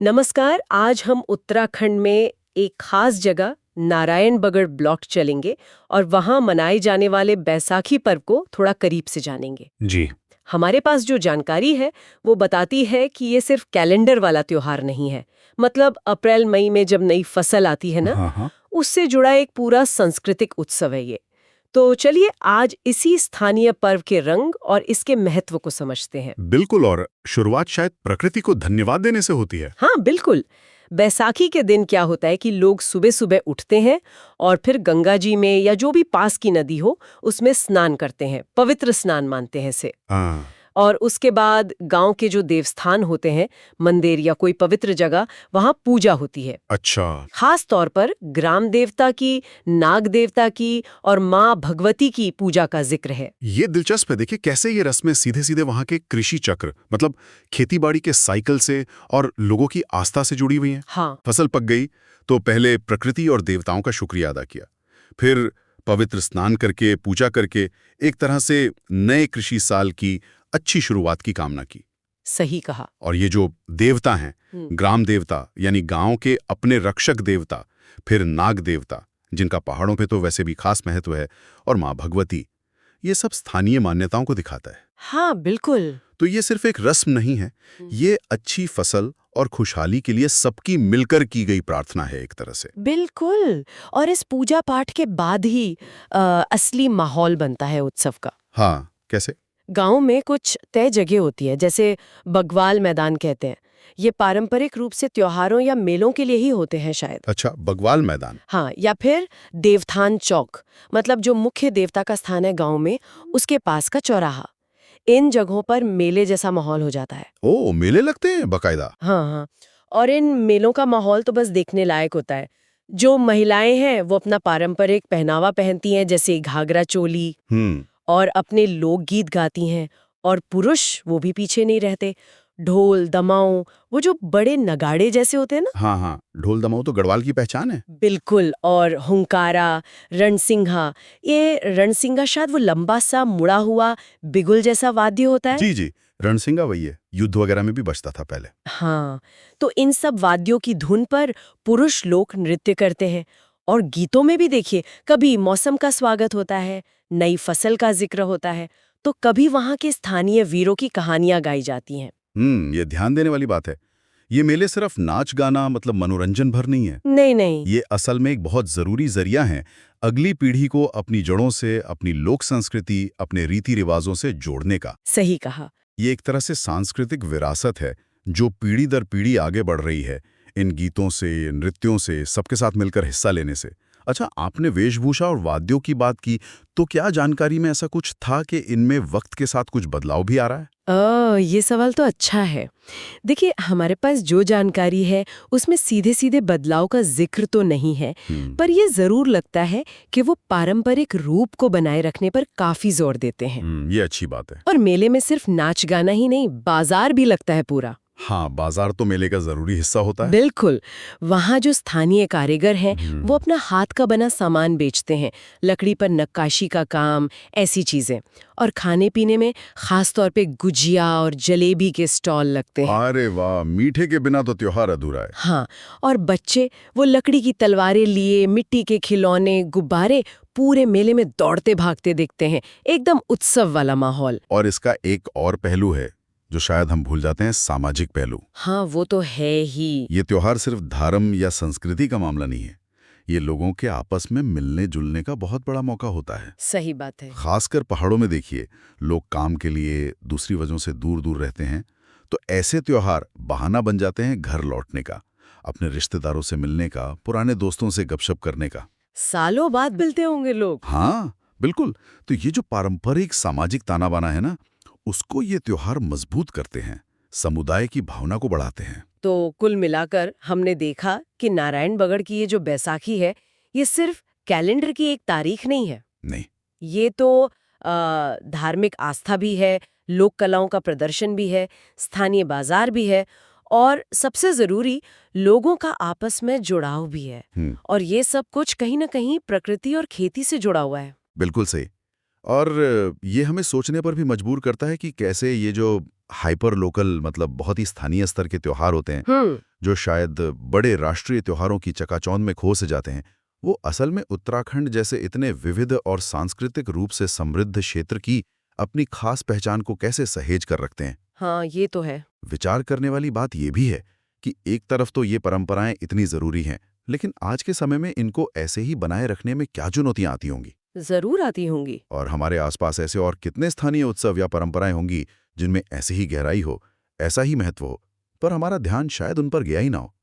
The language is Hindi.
नमस्कार। आज हम उत्तराखंड में एक खास जगह नारायणबगड़ ब्लॉक चलेंगे और वहां मनाए जाने वाले बैसाखी पर्व को थोड़ा करीब से जानेंगे। जी। हमारे पास जो जानकारी है वो बताती है कि ये सिर्फ कैलेंडर वाला त्योहार नहीं है। मतलब अप्रैल मई में जब नई फसल आती है ना, हाँ हाँ। उससे जुड़ा एक पूरा सांस्कृतिक उत्सव है ये। तो चलिए आज इसी स्थानीय पर्व के रंग और इसके महत्व को समझते हैं। बिल्कुल, और शुरुआत शायद प्रकृति को धन्यवाद देने से होती है। हाँ बिल्कुल। बैसाखी के दिन क्या होता है कि लोग सुबह सुबह उठते हैं और फिर गंगा जी में या जो भी पास की नदी हो उसमें स्नान करते हैं। पवित्र स्नान मानते हैं इसे। हाँ। और उसके बाद गांव के जो देवस्थान होते हैं, मंदिर या कोई पवित्र जगह, वहां पूजा होती है। अच्छा। खास तौर पर ग्राम देवता की, नाग देवता की और माँ भगवती की पूजा का जिक्र है। ये दिलचस्प है। देखिए कैसे ये रस्में सीधे सीधे वहाँ के कृषि चक्र मतलब खेतीबाड़ी के साइकिल से और लोगों की आस्था से जुड़ी हुई हैं। हाँ फसल पक गई तो पहले प्रकृति और देवताओं का शुक्रिया अदा किया, फिर पवित्र स्नान करके पूजा करके एक तरह से नए कृषि साल की अच्छी शुरुआत की कामना की। सही कहा। और ये जो देवता हैं, ग्राम देवता यानी गांव के अपने रक्षक देवता, फिर नाग देवता जिनका पहाड़ों पे तो वैसे भी खास महत्व है, और माँ भगवती, ये सब स्थानीय मान्यताओं को दिखाता है। हाँ बिल्कुल। तो ये सिर्फ एक रस्म नहीं है, ये अच्छी फसल और खुशहाली के लिए सबकी मिलकर की गई प्रार्थना है एक तरह से। बिल्कुल। और इस पूजा पाठ के बाद ही असली माहौल बनता है उत्सव का। हाँ, कैसे? गांव में कुछ तय जगह होती है, जैसे बगवाल मैदान कहते हैं। ये पारंपरिक रूप से त्योहारों या मेलों के लिए ही होते हैं शायद। अच्छा, बगवाल मैदान। हाँ, या फिर देवथान चौक, मतलब जो मुख्य देवता का स्थान है गांव में, उसके पास का चौराहा। इन जगहों पर मेले जैसा माहौल हो जाता है। ओ, मेले लगते हैं बकायदा? हाँ हाँ। और इन मेलों का माहौल तो बस देखने लायक होता है। जो महिलाएं हैं वो अपना पारंपरिक पहनावा पहनती हैं, जैसे घाघरा चोली, और अपने लोकगीत गाती हैं। और पुरुष वो भी पीछे नहीं रहते। ढोल दमाऊं, वो जो बड़े नगाड़े जैसे होते हैं ना। हाँ हाँ, ढोल दमाऊं तो गढ़वाल की पहचान है। बिल्कुल। और हुंकारा, रणसिंघा, ये रणसिंघा शायद वो लंबा सा मुड़ा हुआ बिगुल जैसा वाद्य होता है। जी जी, रणसिंगा वही है, युद्ध वगैरह में भी बजता था पहले। हाँ, तो इन सब वाद्यों की धुन पर पुरुष लोग नृत्य करते हैं। और गीतों में भी देखिए, कभी मौसम का स्वागत होता है, नई फसल का जिक्र होता है, तो कभी वहाँ के स्थानीय वीरों की कहानियां गाई जाती हैं। ये ध्यान देने वाली बात है। ये मेले सिर्फ नाच गाना मतलब मनोरंजन भर नहीं है। नहीं नहीं। ये असल में एक बहुत जरूरी जरिया है अगली पीढ़ी को अपनी जड़ों से, अपनी लोक संस्कृति, अपने रीति रिवाजों से जोड़ने का। सही कहा। ये एक तरह से सांस्कृतिक विरासत है जो पीढ़ी दर पीढ़ी आगे बढ़ रही है, इन गीतों से, नृत्यों से, सबके साथ मिलकर हिस्सा लेने से। अच्छा, आपने वेशभूषा और वाद्यों की बात की, तो क्या जानकारी में ऐसा कुछ था कि इनमें वक्त के साथ कुछ बदलाव भी आ रहा है? ये सवाल तो अच्छा है। देखिए, हमारे पास जो जानकारी है उसमें सीधे सीधे बदलाव का जिक्र तो नहीं है, पर ये जरूर लगता है कि वो पारंपरिक रूप को बनाए रखने पर काफी जोर देते हैं। ये अच्छी बात है। और मेले में सिर्फ नाच गाना ही नहीं, बाजार भी लगता है पूरा। हाँ, बाजार तो मेले का जरूरी हिस्सा होता है। बिल्कुल। वहाँ जो स्थानीय कारीगर हैं वो अपना हाथ का बना सामान बेचते हैं, लकड़ी पर नक्काशी का काम, ऐसी चीजें। और खाने पीने में खास तौर पे गुजिया और जलेबी के स्टॉल लगते हैं। अरे वाह, मीठे के बिना तो त्योहार अधूरा है। हाँ, और बच्चे वो लकड़ी की तलवारें लिए, मिट्टी के खिलौने, गुब्बारे, पूरे मेले में दौड़ते भागते दिखते हैं। एकदम उत्सव वाला माहौल। और इसका एक और पहलू है जो शायद हम भूल जाते हैं, सामाजिक पहलू। हाँ, वो तो है ही। ये त्योहार सिर्फ धर्म या संस्कृति का मामला नहीं है, ये लोगों के आपस में मिलने जुलने का बहुत बड़ा मौका होता है। सही बात है। खासकर पहाड़ों में देखिए, लोग काम के लिए दूसरी वजहों से दूर दूर रहते हैं, तो ऐसे त्योहार बहाना बन जाते हैं घर लौटने का, अपने रिश्तेदारों से मिलने का, पुराने दोस्तों से गपशप करने का। सालों बाद मिलते होंगे लोग। हाँ बिल्कुल। तो ये जो पारंपरिक सामाजिक ताना बाना है ना, उसको ये त्योहार मजबूत करते हैं, समुदाय की भावना को बढ़ाते हैं। तो कुल मिलाकर हमने देखा कि नारायणबगड़ की ये जो बैसाखी है, ये सिर्फ कैलेंडर की एक तारीख नहीं है। नहीं। ये तो धार्मिक आस्था भी है, लोक कलाओं का प्रदर्शन भी है, स्थानीय बाजार भी है, और सबसे जरूरी, लोगों का आपस में जुड़ाव भी है। और ये सब कुछ कहीं ना कहीं प्रकृति और खेती से जुड़ा हुआ है। बिल्कुल सही। और ये हमें सोचने पर भी मजबूर करता है कि कैसे ये जो हाइपर लोकल मतलब बहुत ही स्थानीय स्तर के त्योहार होते हैं, जो शायद बड़े राष्ट्रीय त्योहारों की चकाचौंध में खो से जाते हैं, वो असल में उत्तराखंड जैसे इतने विविध और सांस्कृतिक रूप से समृद्ध क्षेत्र की अपनी खास पहचान को कैसे सहेज कर रखते हैं। हाँ, ये तो है। विचार करने वाली बात यह भी है कि एक तरफ तो ये परंपराएं इतनी जरूरी हैं, लेकिन आज के समय में इनको ऐसे ही बनाए रखने में क्या चुनौतियां आती होंगी? जरूर आती होंगी। और हमारे आसपास ऐसे और कितने स्थानीय उत्सव या परंपराएं होंगी जिनमें ऐसी ही गहराई हो, ऐसा ही महत्व हो, पर हमारा ध्यान शायद उन पर गया ही ना हो।